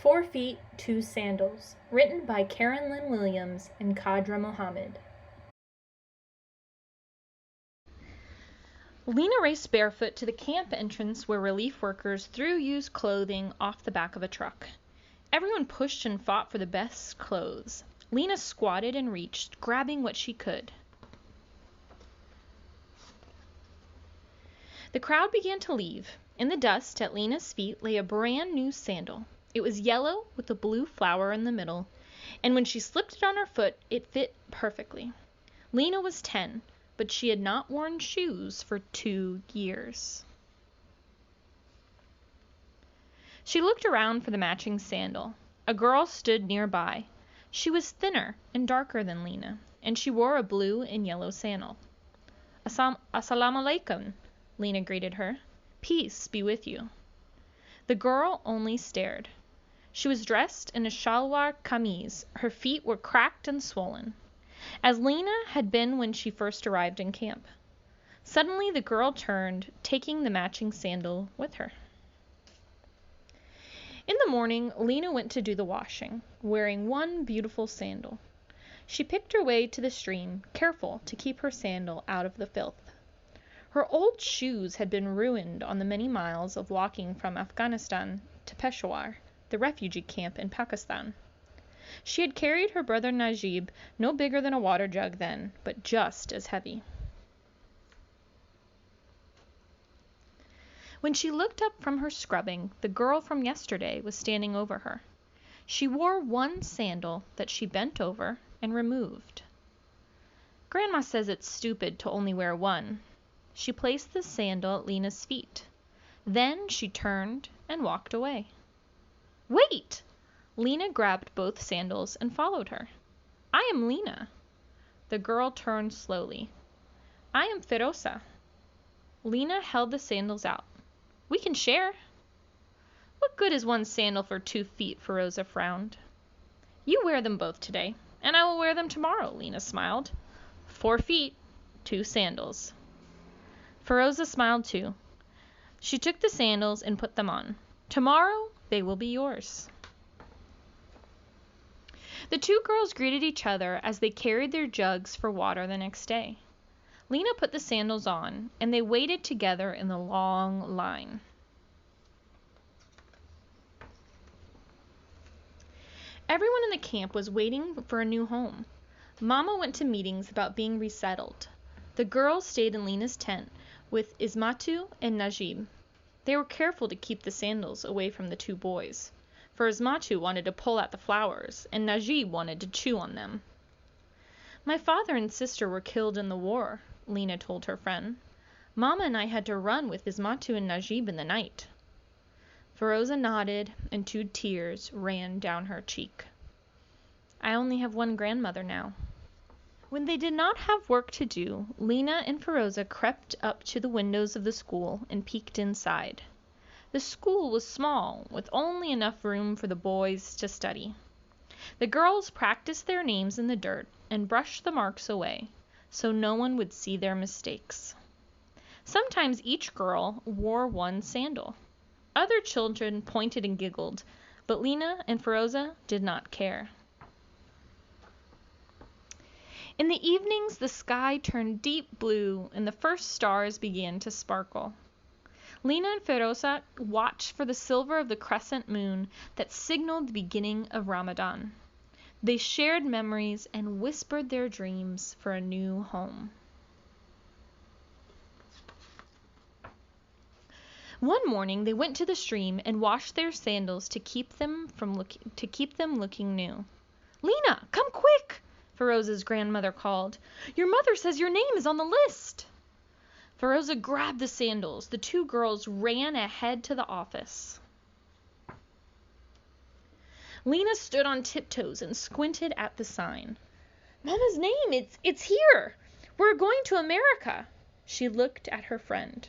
4 Feet, 2 Sandals, written by Karen Lynn Williams and Kadra Mohammed. Lena raced barefoot to the camp entrance where relief workers threw used clothing off the back of a truck. Everyone pushed and fought for the best clothes. Lena squatted and reached, grabbing what she could. The crowd began to leave. In the dust at Lena's feet lay a brand new sandal. It was yellow with a blue flower in the middle, and when she slipped it on her foot, it fit perfectly. Lena was 10, but she had not worn shoes for 2 years. She looked around for the matching sandal. A girl stood nearby. She was thinner and darker than Lena, and she wore a blue and yellow sandal. Assalamu alaikum, Lena greeted her. Peace be with you. The girl only stared. She was dressed in a shalwar kameez. Her feet were cracked and swollen, as Lena had been when she first arrived in camp. Suddenly the girl turned, taking the matching sandal with her. In the morning, Lena went to do the washing, wearing one beautiful sandal. She picked her way to the stream, careful to keep her sandal out of the filth. Her old shoes had been ruined on the many miles of walking from Afghanistan to Peshawar, the refugee camp in Pakistan. She had carried her brother Najib, no bigger than a water jug then, but just as heavy. When she looked up from her scrubbing, the girl from yesterday was standing over her. She wore one sandal that she bent over and removed. Grandma says it's stupid to only wear one. She placed the sandal at Lena's feet. Then she turned and walked away. Wait! Lena grabbed both sandals and followed her. I am Lena. The girl turned slowly. I am Feroza. Lena held the sandals out. We can share. What good is one sandal for 2 feet? Feroza frowned. You wear them both today, and I will wear them tomorrow, Lena smiled. 4 feet, 2 sandals. Feroza smiled too. She took the sandals and put them on. Tomorrow they will be yours. The 2 girls greeted each other as they carried their jugs for water the next day. Lena put the sandals on, and they waited together in the long line. Everyone in the camp was waiting for a new home. Mama went to meetings about being resettled. The girls stayed in Lena's tent with Ismatu and Najib. They were careful to keep the sandals away from the 2 boys, for Ismatu wanted to pull at the flowers, and Najib wanted to chew on them. My father and sister were killed in the war, Lena told her friend. Mama and I had to run with Ismatu and Najib in the night. Feroza nodded, and 2 tears ran down her cheek. I only have one grandmother now. When they did not have work to do, Lena and Feroza crept up to the windows of the school and peeked inside. The school was small, with only enough room for the boys to study. The girls practiced their names in the dirt and brushed the marks away, so no one would see their mistakes. Sometimes each girl wore one sandal. Other children pointed and giggled, but Lena and Feroza did not care. In the evenings, the sky turned deep blue and the first stars began to sparkle. Lena and Feroza watched for the silver of the crescent moon that signaled the beginning of Ramadan. They shared memories and whispered their dreams for a new home. One morning, they went to the stream and washed their sandals to keep them looking new. Lena, come quick! Feroza's grandmother called. Your mother says your name is on the list. Feroza grabbed the sandals. The 2 girls ran ahead to the office. Lena stood on tiptoes and squinted at the sign. Mama's name, it's here. We're going to America. She looked at her friend.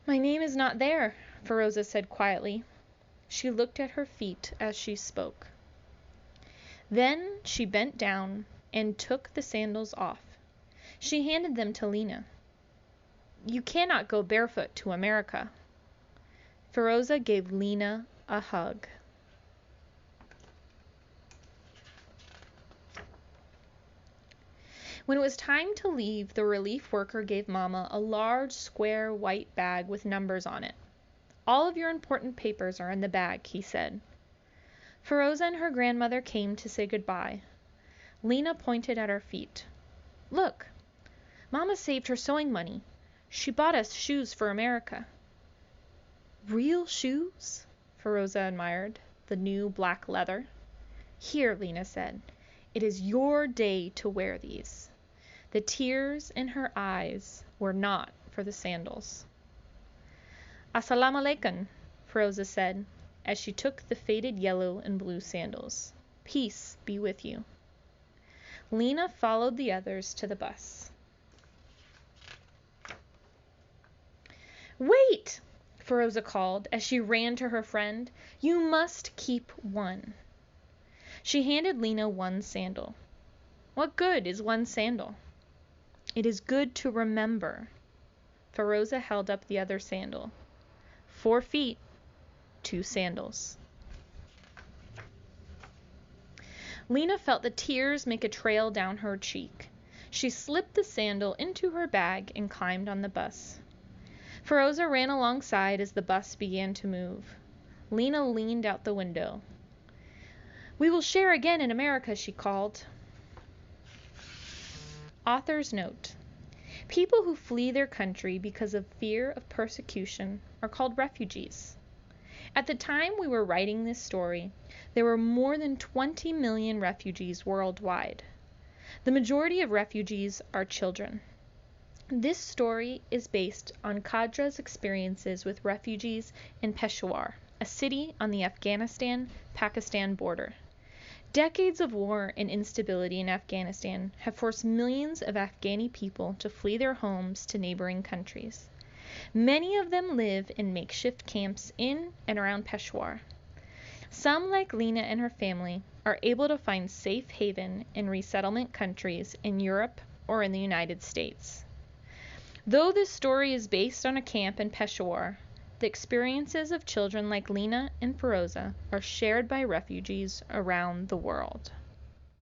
My name is not there, Feroza said quietly. She looked at her feet as she spoke. Then she bent down and took the sandals off. She handed them to Lena. You cannot go barefoot to America. Feroza gave Lena a hug. When it was time to leave, the relief worker gave Mama a large square white bag with numbers on it. "All of your important papers are in the bag," he said. Feroza and her grandmother came to say goodbye. Lena pointed at her feet. "Look, Mama saved her sewing money. She bought us shoes for America." "Real shoes?" Feroza admired the new black leather. "Here," Lena said. "It is your day to wear these." The tears in her eyes were not for the sandals. "Assalamu alaikum," Feroza said, as she took the faded yellow and blue sandals. "Peace be with you." Lena followed the others to the bus. "Wait!" Feroza called as she ran to her friend. "You must keep one." She handed Lena one sandal. "What good is one sandal?" "It is good to remember." Feroza held up the other sandal. 4 feet, 2 sandals. Lena felt the tears make a trail down her cheek. She slipped the sandal into her bag and climbed on the bus. Feroza ran alongside as the bus began to move. Lena leaned out the window. "We will share again in America," she called. Author's note: people who flee their country because of fear of persecution are called refugees. At the time we were writing this story, there were more than 20 million refugees worldwide. The majority of refugees are children. This story is based on Kadra's experiences with refugees in Peshawar, a city on the Afghanistan-Pakistan border. Decades of war and instability in Afghanistan have forced millions of Afghani people to flee their homes to neighboring countries. Many of them live in makeshift camps in and around Peshawar. Some, like Lena and her family, are able to find safe haven in resettlement countries in Europe or in the United States. Though this story is based on a camp in Peshawar, the experiences of children like Lena and Feroza are shared by refugees around the world.